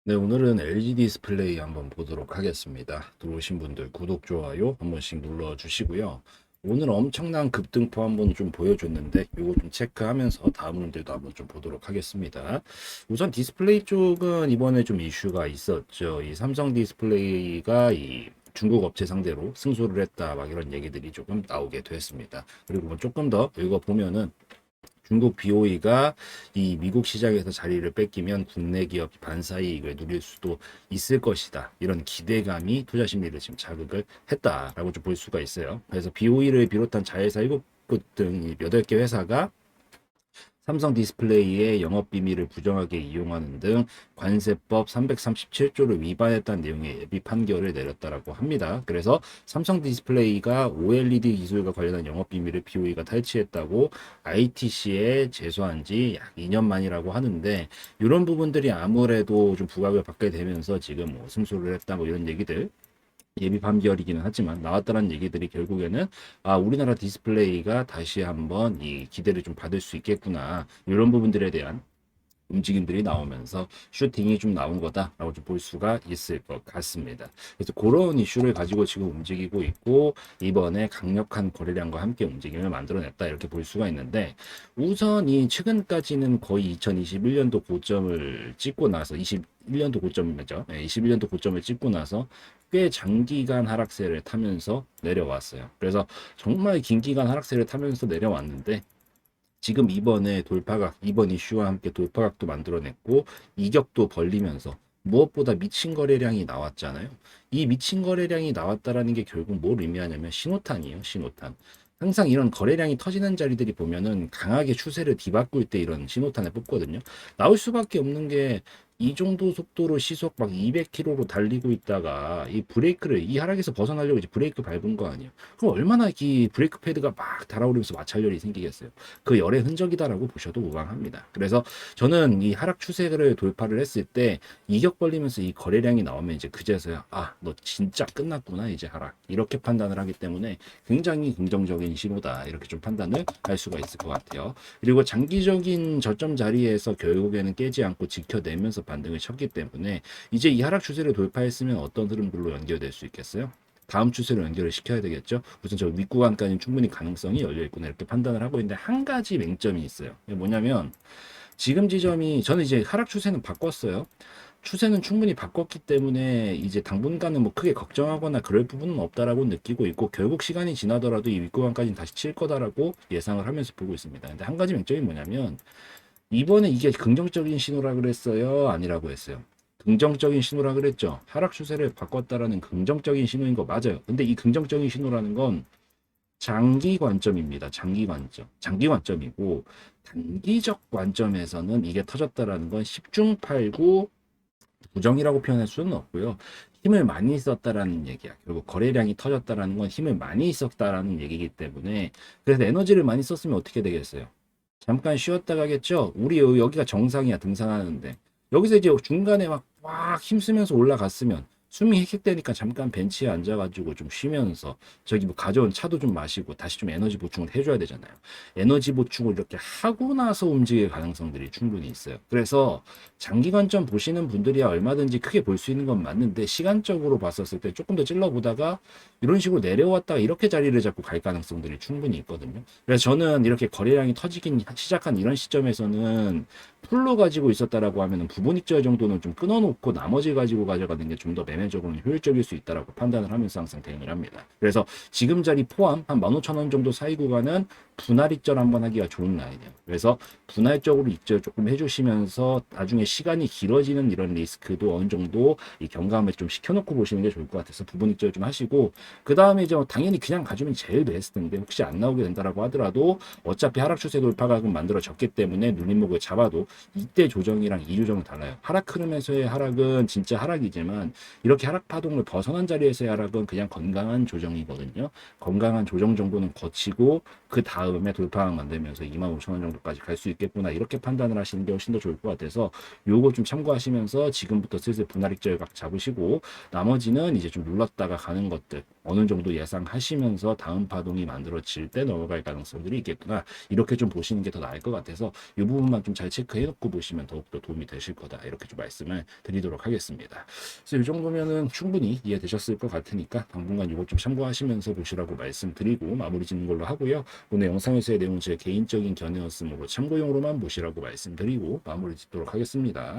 네, 오늘은 LG 디스플레이 한번 보도록 하겠습니다. 들어오신 분들 구독, 좋아요 한 번씩 눌러 주시고요. 오늘 엄청난 급등포 한번 좀 보여줬는데 이거 좀 체크하면서 다음 문제도 한번 좀 보도록 하겠습니다. 우선 디스플레이 쪽은 이번에 좀 이슈가 있었죠. 이 삼성 디스플레이가 이 중국 업체 상대로 승소를 했다 막 이런 얘기들이 조금 나오게 됐습니다. 그리고 뭐 조금 더 읽어보면은 중국 BOE가 이 미국 시장에서 자리를 뺏기면 국내 기업이 반사이익을 누릴 수도 있을 것이다. 이런 기대감이 투자 심리를 지금 자극을 했다라고 좀 볼 수가 있어요. 그래서 BOE를 비롯한 자회사 7곳 등 8개 회사가 삼성 디스플레이의 영업 비밀을 부정하게 이용하는 등 관세법 337조를 위반했다는 내용의 예비 판결을 내렸다라고 합니다. 그래서 삼성 디스플레이가 OLED 기술과 관련한 영업 비밀을 BOE가 탈취했다고 ITC에 제소한 지 약 2년 만이라고 하는데 이런 부분들이 아무래도 좀 부각을 받게 되면서 지금 뭐 승소를 했다 뭐 이런 얘기들 예비 판결이기는 하지만 나왔다는 얘기들이 결국에는 우리나라 디스플레이가 다시 한번 이 기대를 좀 받을 수 있겠구나 이런 부분들에 대한 움직임들이 나오면서 슈팅이 좀 나온 거다라고 좀 볼 수가 있을 것 같습니다. 그래서 그런 이슈를 가지고 지금 움직이고 있고 이번에 강력한 거래량과 함께 움직임을 만들어냈다 이렇게 볼 수가 있는데 우선 이 최근까지는 거의 2021년도 고점을 찍고 나서 21년도 고점이죠. 21년도 고점을 찍고 나서 꽤 장기간 하락세를 타면서 내려왔어요. 그래서 정말 긴 기간 하락세를 타면서 내려왔는데 지금 이번에 돌파각, 이번 이슈와 함께 돌파각도 만들어냈고 이격도 벌리면서 무엇보다 미친 거래량이 나왔잖아요. 이 미친 거래량이 나왔다라는 게 결국 뭘 의미하냐면 신호탄이에요, 신호탄. 항상 이런 거래량이 터지는 자리들이 보면은 강하게 추세를 뒤바꿀 때 이런 신호탄을 뽑거든요. 나올 수밖에 없는 게 이 정도 속도로 시속 막 200km로 달리고 있다가 이 브레이크를 이 하락에서 벗어나려고 이제 브레이크 밟은 거 아니에요. 그럼 얼마나 이 브레이크 패드가 막 달아오르면서 마찰열이 생기겠어요. 그 열의 흔적이다라고 보셔도 무방합니다. 그래서 저는 이 하락 추세를 돌파를 했을 때 이격 벌리면서 이 거래량이 나오면 이제 그제서야 너 진짜 끝났구나 이제 하락 이렇게 판단을 하기 때문에 굉장히 긍정적인 신호다 이렇게 좀 판단을 할 수가 있을 것 같아요. 그리고 장기적인 저점 자리에서 결국에는 깨지 않고 지켜내면서 반등을 쳤기 때문에 이제 이 하락 추세를 돌파했으면 어떤 흐름들로 연결될 수 있겠어요? 다음 추세로 연결을 시켜야 되겠죠. 우선 저 윗구간까지는 충분히 가능성이 열려 있구나 이렇게 판단을 하고 있는데 한 가지 맹점이 있어요. 이게 뭐냐면 지금 지점이 저는 이제 하락 추세는 바꿨어요. 추세는 충분히 바꿨기 때문에 이제 당분간은 뭐 크게 걱정하거나 그럴 부분은 없다라고 느끼고 있고 결국 시간이 지나더라도 이 윗구간까지는 다시 칠 거다라고 예상을 하면서 보고 있습니다. 근데 한 가지 맹점이 뭐냐면 이번에 이게 긍정적인 신호라 그랬어요? 아니라고 했어요. 긍정적인 신호라 그랬죠. 하락 추세를 바꿨다라는 긍정적인 신호인 거 맞아요. 근데 이 긍정적인 신호라는 건 장기 관점입니다. 장기 관점. 장기 관점이고 단기적 관점에서는 이게 터졌다라는 건 10중 8구 부정이라고 표현할 수는 없고요. 힘을 많이 썼다라는 얘기야. 결국 거래량이 터졌다라는 건 힘을 많이 썼다라는 얘기이기 때문에 그래서 에너지를 많이 썼으면 어떻게 되겠어요? 잠깐 쉬었다 가겠죠? 우리 여기가 정상이야, 등산하는데. 여기서 이제 중간에 막 힘쓰면서 올라갔으면 숨이 헥헥대니까 잠깐 벤치에 앉아가지고 좀 쉬면서 저기 뭐 가져온 차도 좀 마시고 다시 좀 에너지 보충을 해줘야 되잖아요. 에너지 보충을 이렇게 하고 나서 움직일 가능성들이 충분히 있어요. 그래서 장기 관점 보시는 분들이야 얼마든지 크게 볼 수 있는 건 맞는데 시간적으로 봤었을 때 조금 더 찔러보다가 이런 식으로 내려왔다가 이렇게 자리를 잡고 갈 가능성들이 충분히 있거든요. 그래서 저는 이렇게 거래량이 터지긴 시작한 이런 시점에서는 풀로 가지고 있었다라고 하면은 부분 익절 정도는 좀 끊어놓고 나머지 가지고 가져가는 게 좀 더 매매적으로는 효율적일 수 있다라고 판단을 하면서 항상 대응을 합니다. 그래서 지금 자리 포함 한 15,000원 정도 사이 구간은 분할 익절 한번 하기가 좋은 라인이에요. 그래서 분할적으로 익절 조금 해주시면서 나중에 시간이 길어지는 이런 리스크도 어느 정도 이 경감을 좀 시켜놓고 보시는 게 좋을 것 같아서 부분 익절 좀 하시고 그 다음에 이제 당연히 그냥 가주면 제일 베스트인데 혹시 안 나오게 된다라고 하더라도 어차피 하락 추세 돌파각은 만들어졌기 때문에 눌림목을 잡아도 이때 조정이랑 이 조정은 달라요. 하락 흐름에서의 하락은 진짜 하락이지만 이렇게 하락 파동을 벗어난 자리에서의 하락은 그냥 건강한 조정이거든요. 건강한 조정 정도는 거치고 그 다음에 돌파항 만들면서 25,000원 정도까지 갈 수 있겠구나 이렇게 판단을 하시는 게 훨씬 더 좋을 것 같아서 요거 좀 참고하시면서 지금부터 슬슬 분할 익절각 잡으시고 나머지는 이제 좀 눌렀다가 가는 것들 어느 정도 예상하시면서 다음 파동이 만들어질 때 넘어갈 가능성들이 있겠구나. 이렇게 좀 보시는 게 더 나을 것 같아서 이 부분만 좀 잘 체크해 놓고 보시면 더욱더 도움이 되실 거다. 이렇게 좀 말씀을 드리도록 하겠습니다. 그래서 이 정도면은 충분히 이해되셨을 것 같으니까 당분간 이거 좀 참고하시면서 보시라고 말씀드리고 마무리 짓는 걸로 하고요. 오늘 영상에서의 내용은 제 개인적인 견해였으므로 참고용으로만 보시라고 말씀드리고 마무리 짓도록 하겠습니다.